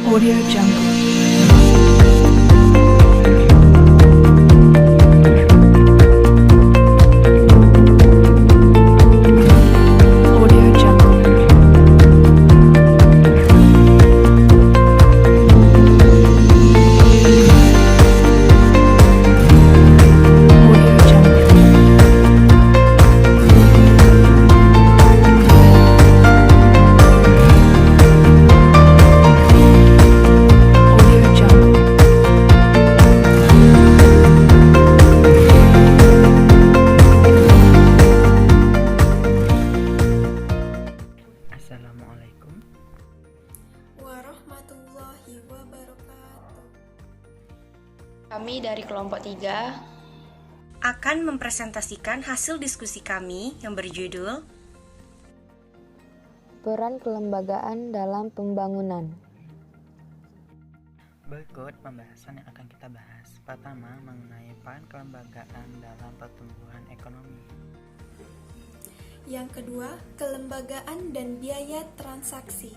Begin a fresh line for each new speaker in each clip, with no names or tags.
Audio Jungle. Audio Jungle. Audio Jungle. Audio Jungle.
Assalamualaikum.
Warahmatullahi wabarakatuh.
Kami dari kelompok 3
akan mempresentasikan hasil diskusi kami yang berjudul
Peran kelembagaan dalam pembangunan.
Berikut pembahasan yang akan kita bahas. Pertama, mengenai peran kelembagaan dalam pertumbuhan ekonomi.
Yang kedua, kelembagaan dan biaya transaksi.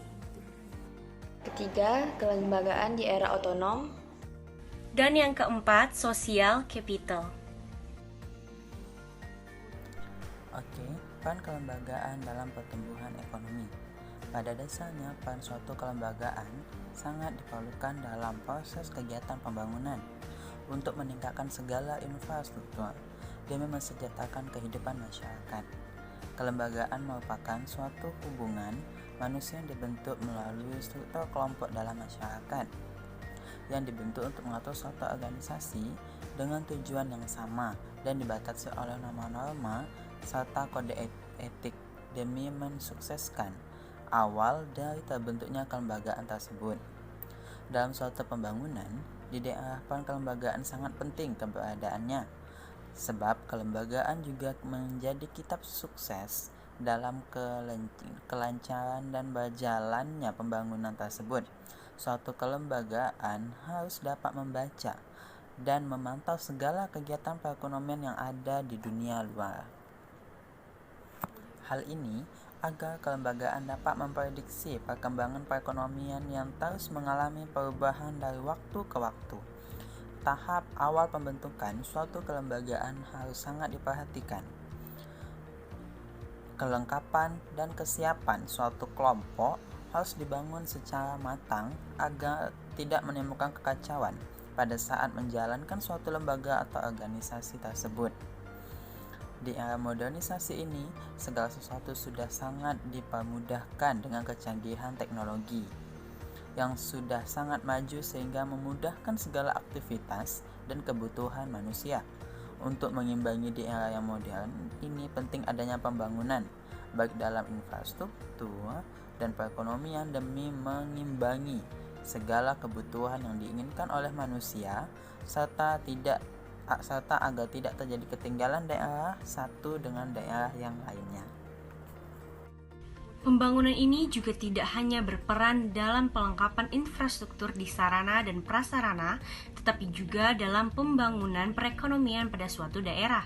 Ketiga, kelembagaan di era otonom.
dan yang keempat, social capital.
Oke, peran kelembagaan dalam pertumbuhan ekonomi. Pada dasarnya, peran suatu kelembagaan sangat diperlukan dalam proses kegiatan pembangunan untuk meningkatkan segala infrastruktur demi mensejahterakan kehidupan masyarakat. Kelembagaan merupakan suatu hubungan manusia yang dibentuk melalui struktur kelompok dalam masyarakat yang dibentuk untuk mengatur suatu organisasi dengan tujuan yang sama dan dibatasi oleh norma-norma serta kode etik demi mensukseskan awal dari terbentuknya kelembagaan tersebut. Dalam suatu pembangunan, di daerah peran kelembagaan sangat penting keberadaannya, sebab kelembagaan juga menjadi kitab sukses dalam kelancaran dan berjalannya pembangunan tersebut. Suatu kelembagaan harus dapat membaca dan memantau segala kegiatan perekonomian yang ada di dunia luar. Hal ini agar kelembagaan dapat memprediksi perkembangan perekonomian yang terus mengalami perubahan dari waktu ke waktu. Tahap awal pembentukan suatu kelembagaan harus sangat diperhatikan. Kelengkapan dan kesiapan suatu kelompok harus dibangun secara matang agar tidak menimbulkan kekacauan pada saat menjalankan suatu lembaga atau organisasi tersebut. Di era modernisasi ini, segala sesuatu sudah sangat dipermudahkan dengan kecanggihan teknologi yang sudah sangat maju sehingga memudahkan segala aktivitas dan kebutuhan manusia. Untuk mengimbangi di era yang modern ini penting adanya pembangunan baik dalam infrastruktur dan perekonomian demi mengimbangi segala kebutuhan yang diinginkan oleh manusia serta agar tidak terjadi ketinggalan daerah satu dengan daerah yang lainnya.
Pembangunan ini juga tidak hanya berperan dalam pelengkapan infrastruktur di sarana dan prasarana, tetapi juga dalam pembangunan perekonomian pada suatu daerah.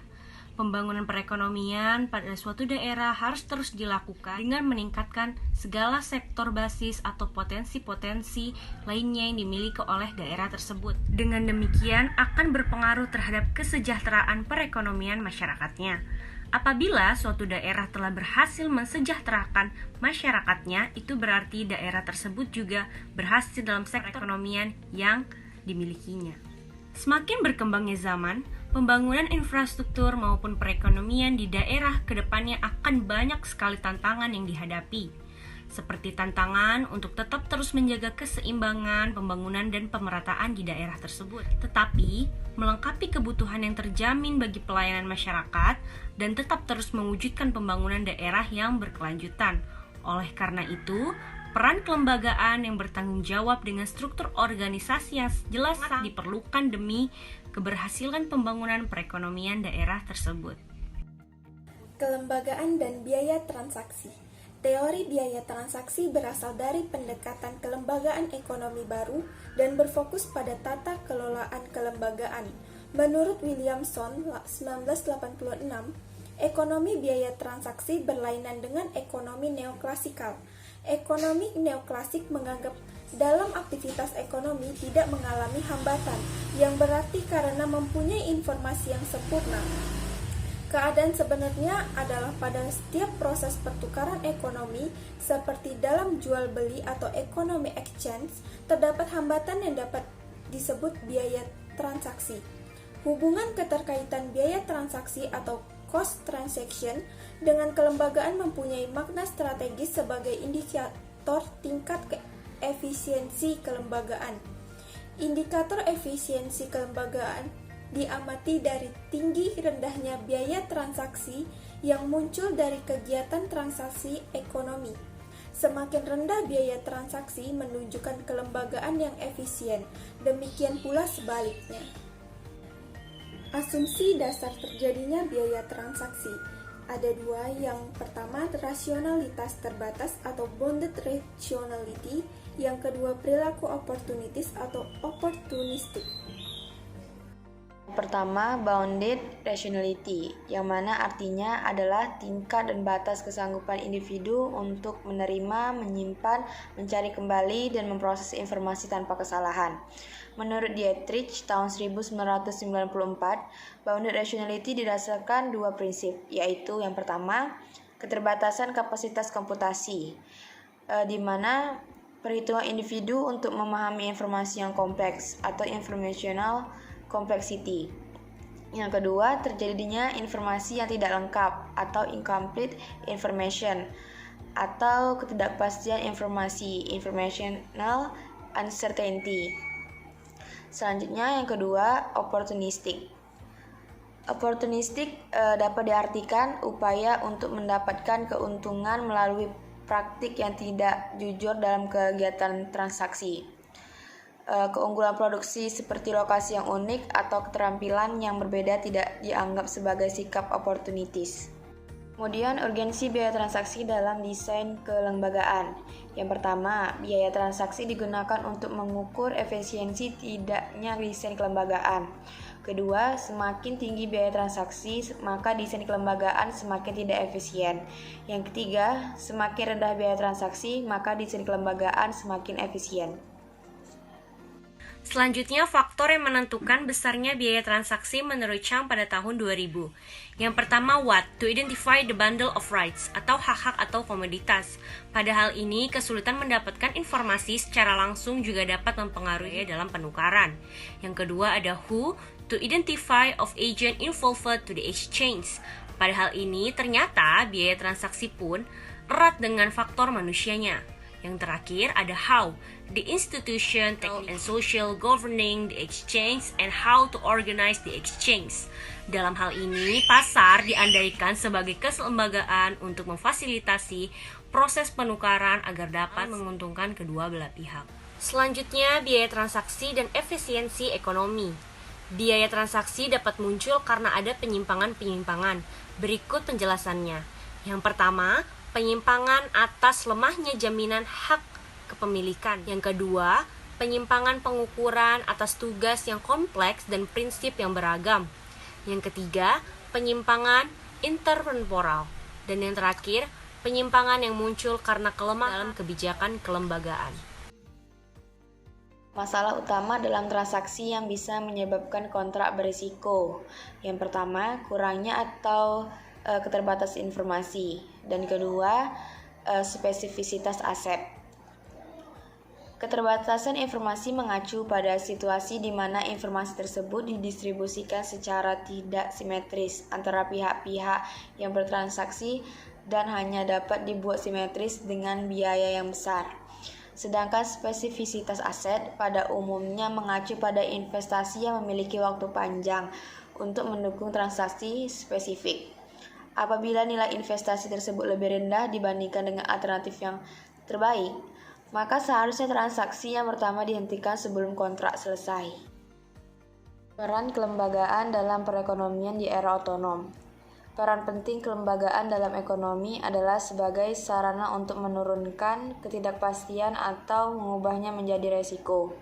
Pembangunan perekonomian pada suatu daerah harus terus dilakukan dengan meningkatkan segala sektor basis atau potensi-potensi lainnya yang dimiliki oleh daerah tersebut. Dengan demikian akan berpengaruh terhadap kesejahteraan perekonomian masyarakatnya. Apabila suatu daerah telah berhasil mensejahterakan masyarakatnya, itu berarti daerah tersebut juga berhasil dalam sektor perekonomian yang dimilikinya. Semakin berkembangnya zaman, pembangunan infrastruktur maupun perekonomian di daerah kedepannya akan banyak sekali tantangan yang dihadapi, seperti tantangan untuk tetap terus menjaga keseimbangan pembangunan dan pemerataan di daerah tersebut, tetapi melengkapi kebutuhan yang terjamin bagi pelayanan masyarakat dan tetap terus mewujudkan pembangunan daerah yang berkelanjutan. Oleh karena itu, peran kelembagaan yang bertanggung jawab dengan struktur organisasi yang jelas diperlukan demi keberhasilan pembangunan perekonomian daerah tersebut.
Kelembagaan dan biaya transaksi. Teori biaya transaksi berasal dari pendekatan kelembagaan ekonomi baru dan berfokus pada tata kelolaan kelembagaan. Menurut Williamson 1986, ekonomi biaya transaksi berlainan dengan ekonomi neoklasikal. Ekonomi neoklasik menganggap dalam aktivitas ekonomi tidak mengalami hambatan, yang berarti karena mempunyai informasi yang sempurna. Keadaan sebenarnya adalah pada setiap proses pertukaran ekonomi, seperti dalam jual beli atau ekonomi exchange, terdapat hambatan yang dapat disebut biaya transaksi. Hubungan keterkaitan biaya transaksi atau cost transaction dengan kelembagaan mempunyai makna strategis sebagai indikator tingkat efisiensi kelembagaan. Indikator efisiensi kelembagaan diamati dari tinggi rendahnya biaya transaksi yang muncul dari kegiatan transaksi ekonomi. Semakin rendah biaya transaksi menunjukkan kelembagaan yang efisien, demikian pula sebaliknya. Asumsi dasar terjadinya biaya transaksi ada dua. Yang pertama, rasionalitas terbatas atau bounded rationality. Yang kedua, perilaku opportunities atau opportunistic.
Pertama, bounded rationality, yang mana artinya adalah tingkat dan batas kesanggupan individu untuk menerima, menyimpan, mencari kembali, dan memproses informasi tanpa kesalahan. Menurut Dietrich tahun 1994, bounded rationality didasarkan dua prinsip, yaitu yang pertama, keterbatasan kapasitas komputasi, di mana perhitungan individu untuk memahami informasi yang kompleks atau informational complexity. Yang kedua, terjadinya informasi yang tidak lengkap atau incomplete information atau ketidakpastian informasi, informational uncertainty. Selanjutnya yang kedua, opportunistic. Opportunistic dapat diartikan upaya untuk mendapatkan keuntungan melalui praktik yang tidak jujur dalam kegiatan transaksi. Keunggulan produksi seperti lokasi yang unik atau keterampilan yang berbeda tidak dianggap sebagai sikap opportunities. Kemudian, urgensi biaya transaksi dalam desain kelembagaan. Yang pertama, biaya transaksi digunakan untuk mengukur efisiensi tidaknya desain kelembagaan. Kedua, semakin tinggi biaya transaksi, maka desain kelembagaan semakin tidak efisien. Yang ketiga, semakin rendah biaya transaksi, maka desain kelembagaan semakin efisien.
Selanjutnya, faktor yang menentukan besarnya biaya transaksi menurut Chang pada tahun 2000. Yang pertama, what? To identify the bundle of rights, atau hak-hak atau komoditas. Pada hal ini, kesulitan mendapatkan informasi secara langsung juga dapat mempengaruhi dalam penukaran. Yang kedua ada who? To identify of agent involved to the exchange. Pada hal ini, ternyata biaya transaksi pun erat dengan faktor manusianya. Yang terakhir ada how, the institution, technical and social governing the exchange and how to organize the exchange. Dalam hal ini, pasar diandaikan sebagai keselembagaan untuk memfasilitasi proses penukaran agar dapat menguntungkan kedua belah pihak. Selanjutnya, biaya transaksi dan efisiensi ekonomi. Biaya transaksi dapat muncul karena ada penyimpangan-penyimpangan. Berikut penjelasannya. Yang pertama, penyimpangan atas lemahnya jaminan hak kepemilikan. Yang kedua, penyimpangan pengukuran atas tugas yang kompleks dan prinsip yang beragam. Yang ketiga, penyimpangan intertemporal. Dan yang terakhir, penyimpangan yang muncul karena kelemahan dalam kebijakan kelembagaan.
Masalah utama dalam transaksi yang bisa menyebabkan kontrak berisiko. Yang pertama, kurangnya atau keterbatasan informasi. Dan kedua, spesifisitas aset. Keterbatasan informasi mengacu pada situasi di mana informasi tersebut didistribusikan secara tidak simetris antara pihak-pihak yang bertransaksi dan hanya dapat dibuat simetris dengan biaya yang besar. Sedangkan spesifisitas aset pada umumnya mengacu pada investasi yang memiliki waktu panjang untuk mendukung transaksi spesifik. Apabila nilai investasi tersebut lebih rendah dibandingkan dengan alternatif yang terbaik, maka seharusnya transaksi yang pertama dihentikan sebelum kontrak selesai. Peran kelembagaan dalam perekonomian di era otonom. Peran penting kelembagaan dalam ekonomi adalah sebagai sarana untuk menurunkan ketidakpastian atau mengubahnya menjadi resiko.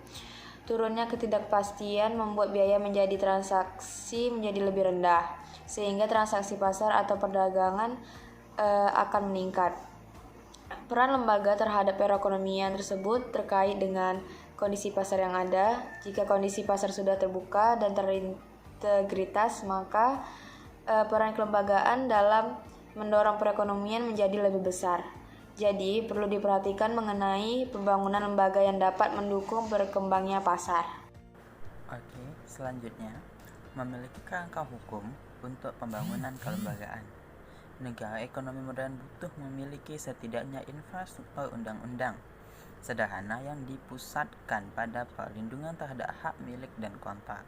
Turunnya ketidakpastian membuat biaya menjadi transaksi menjadi lebih rendah, sehingga transaksi pasar atau perdagangan akan meningkat. Peran lembaga terhadap perekonomian tersebut terkait dengan kondisi pasar yang ada. Jika kondisi pasar sudah terbuka dan terintegritas, maka peran kelembagaan dalam mendorong perekonomian menjadi lebih besar. Jadi, perlu diperhatikan mengenai pembangunan lembaga yang dapat mendukung berkembangnya pasar.
Oke, selanjutnya, memiliki kerangka hukum untuk pembangunan kelembagaan. Negara ekonomi modern butuh memiliki setidaknya infrastruktur undang-undang sederhana yang dipusatkan pada perlindungan terhadap hak milik dan kontrak.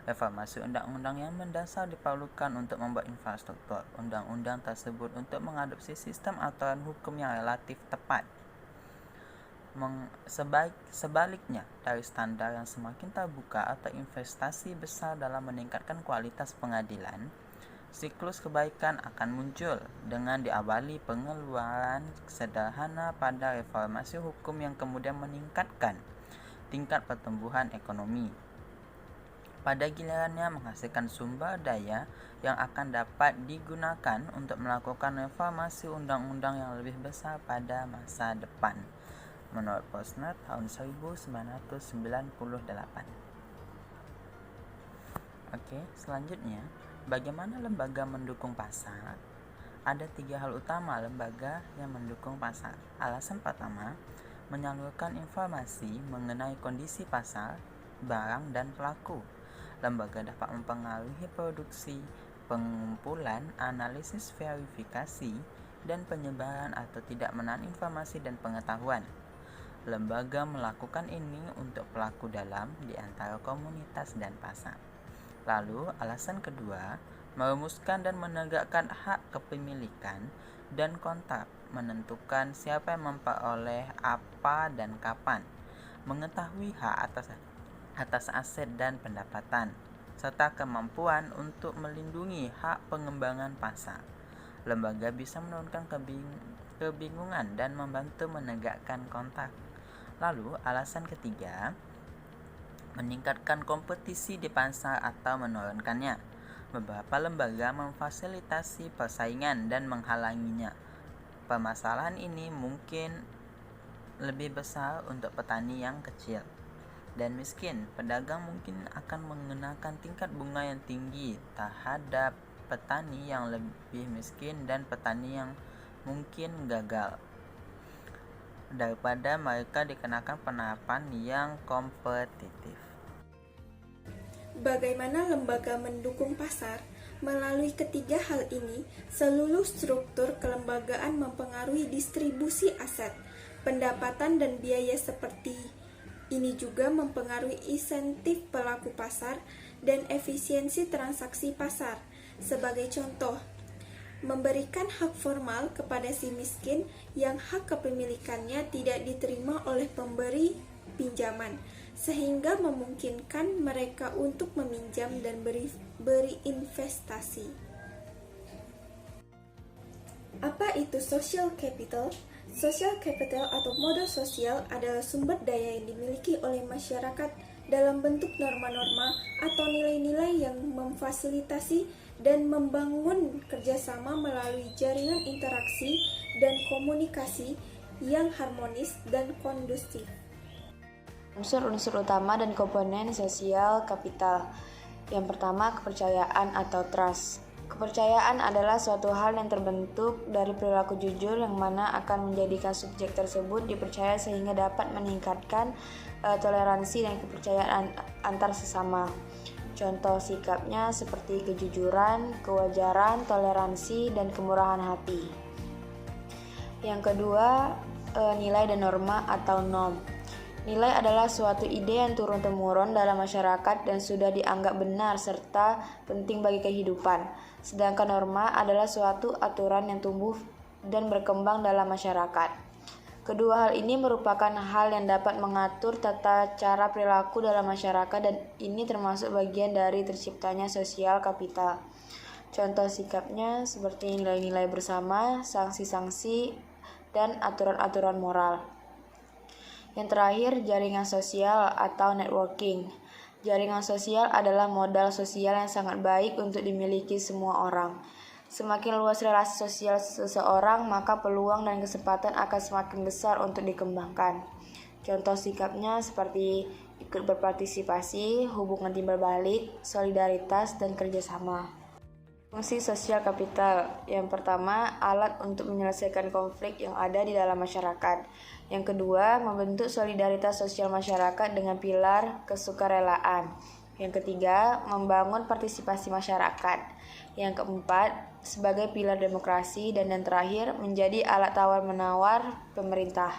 Reformasi undang-undang yang mendasar diperlukan untuk membuat infrastruktur undang-undang tersebut untuk mengadopsi sistem aturan hukum yang relatif tepat. Sebaliknya, dari standar yang semakin terbuka atau investasi besar dalam meningkatkan kualitas pengadilan, siklus kebaikan akan muncul dengan diawali pengeluaran sederhana pada reformasi hukum yang kemudian meningkatkan tingkat pertumbuhan ekonomi. Pada gilirannya menghasilkan sumber daya yang akan dapat digunakan untuk melakukan reformasi undang-undang yang lebih besar pada masa depan. Menurut Posner tahun 1998. Oke, selanjutnya, bagaimana lembaga mendukung pasar? Ada 3 hal utama lembaga yang mendukung pasar. Alasan pertama, menyalurkan informasi mengenai kondisi pasar, barang, dan pelaku. Lembaga dapat mempengaruhi produksi, pengumpulan, analisis, verifikasi, dan penyebaran atau tidak menahan informasi dan pengetahuan. Lembaga melakukan ini untuk pelaku dalam di antara komunitas dan pasar. Lalu, alasan kedua, merumuskan dan menegakkan hak kepemilikan dan kontrak, menentukan siapa yang memperoleh apa dan kapan, mengetahui hak atas aset dan pendapatan, serta kemampuan untuk melindungi hak pengembangan pasar. Lembaga bisa menurunkan kebingungan dan membantu menegakkan kontrak. Lalu, alasan ketiga, meningkatkan kompetisi di pasar atau menurunkannya. Beberapa lembaga memfasilitasi persaingan dan menghalanginya. Permasalahan ini mungkin lebih besar untuk petani yang kecil dan miskin. Pedagang mungkin akan mengenakan tingkat bunga yang tinggi terhadap petani yang lebih miskin dan petani yang mungkin gagal, daripada mereka dikenakan penerapan yang kompetitif.
Bagaimana lembaga mendukung pasar? Melalui ketiga hal ini, seluruh struktur kelembagaan mempengaruhi distribusi aset, pendapatan, dan biaya seperti ini juga mempengaruhi insentif pelaku pasar dan efisiensi transaksi pasar. Sebagai contoh, memberikan hak formal kepada si miskin yang hak kepemilikannya tidak diterima oleh pemberi pinjaman, sehingga memungkinkan mereka untuk meminjam dan berinvestasi. Apa itu social capital? Social capital atau modal sosial adalah sumber daya yang dimiliki oleh masyarakat dalam bentuk norma-norma atau nilai-nilai yang memfasilitasi dan membangun kerjasama melalui jaringan interaksi dan komunikasi yang harmonis dan kondusif.
Unsur-unsur utama dan komponen sosial kapital. Yang pertama, kepercayaan atau trust. Kepercayaan adalah suatu hal yang terbentuk dari perilaku jujur yang mana akan menjadikan subjek tersebut dipercaya sehingga dapat meningkatkan toleransi dan kepercayaan antar sesama. Contoh sikapnya seperti kejujuran, kewajaran, toleransi, dan kemurahan hati. Yang kedua, nilai dan norma atau norm. Nilai adalah suatu ide yang turun-temurun dalam masyarakat dan sudah dianggap benar serta penting bagi kehidupan. Sedangkan norma adalah suatu aturan yang tumbuh dan berkembang dalam masyarakat. Kedua hal ini merupakan hal yang dapat mengatur tata cara perilaku dalam masyarakat dan ini termasuk bagian dari terciptanya sosial kapital. Contoh sikapnya seperti nilai-nilai bersama, sanksi-sanksi, dan aturan-aturan moral. Yang terakhir, jaringan sosial atau networking. Jaringan sosial adalah modal sosial yang sangat baik untuk dimiliki semua orang. Semakin luas relasi sosial seseorang, maka peluang dan kesempatan akan semakin besar untuk dikembangkan. Contoh sikapnya seperti ikut berpartisipasi, hubungan timbal balik, solidaritas, dan kerjasama. Fungsi sosial kapital. Yang pertama, alat untuk menyelesaikan konflik yang ada di dalam masyarakat. Yang kedua, membentuk solidaritas sosial masyarakat dengan pilar kesukarelaan. Yang ketiga, membangun partisipasi masyarakat. Yang keempat, sebagai pilar demokrasi. Dan yang terakhir, menjadi alat tawar-menawar pemerintah.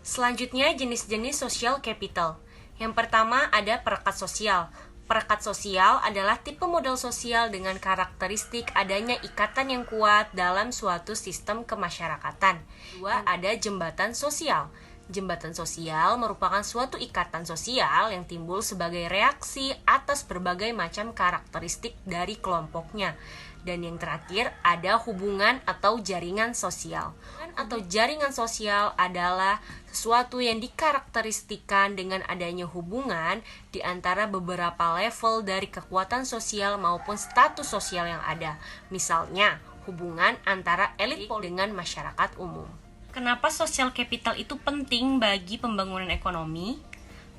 Selanjutnya, jenis-jenis social capital. Yang pertama ada perekat sosial. Perekat sosial adalah tipe modal sosial dengan karakteristik adanya ikatan yang kuat dalam suatu sistem kemasyarakatan. Kedua, ada jembatan sosial. Jembatan sosial merupakan suatu ikatan sosial yang timbul sebagai reaksi atas berbagai macam karakteristik dari kelompoknya. Dan yang terakhir ada hubungan atau jaringan sosial. Hubungan atau jaringan sosial adalah sesuatu yang dikarakteristikan dengan adanya hubungan di antara beberapa level dari kekuatan sosial maupun status sosial yang ada. Misalnya, hubungan antara elit dengan masyarakat umum. Kenapa social capital itu penting bagi pembangunan ekonomi?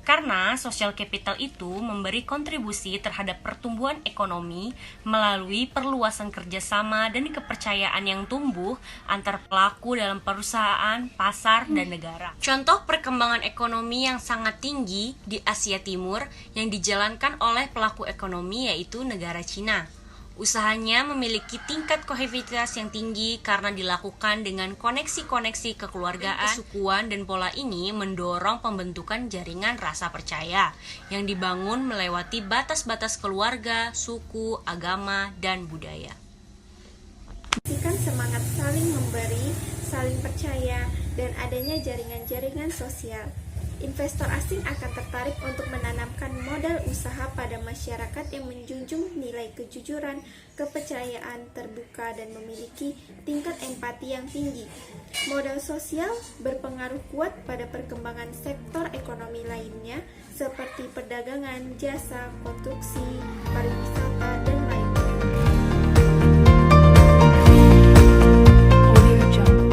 Karena social capital itu memberi kontribusi terhadap pertumbuhan ekonomi melalui perluasan kerjasama dan kepercayaan yang tumbuh antar pelaku dalam perusahaan, pasar, dan negara. Contoh perkembangan ekonomi yang sangat tinggi di Asia Timur yang dijalankan oleh pelaku ekonomi yaitu negara Cina. Usahanya memiliki tingkat kohesivitas yang tinggi karena dilakukan dengan koneksi-koneksi kekeluargaan, kesukuan, dan pola ini mendorong pembentukan jaringan rasa percaya yang dibangun melewati batas-batas keluarga, suku, agama, dan budaya.
Pastikan semangat saling memberi, saling percaya, dan adanya jaringan-jaringan sosial. Investor asing akan tertarik untuk menanamkan modal usaha pada masyarakat yang menjunjung nilai kejujuran, kepercayaan, terbuka, dan memiliki tingkat empati yang tinggi. Modal sosial berpengaruh kuat pada perkembangan sektor ekonomi lainnya seperti perdagangan, jasa, konstruksi, pariwisata, dan lainnya.
Audio Jungle.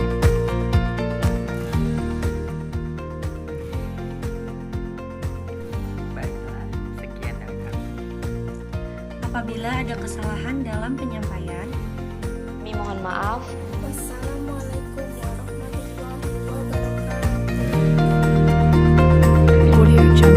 Baiklah, sekian dari kami.
Apabila ada kesalahan dalam penyampaian,
Kami mohon maaf.
Wassalamualaikum warahmatullahi wabarakatuh.
Audio Jungle.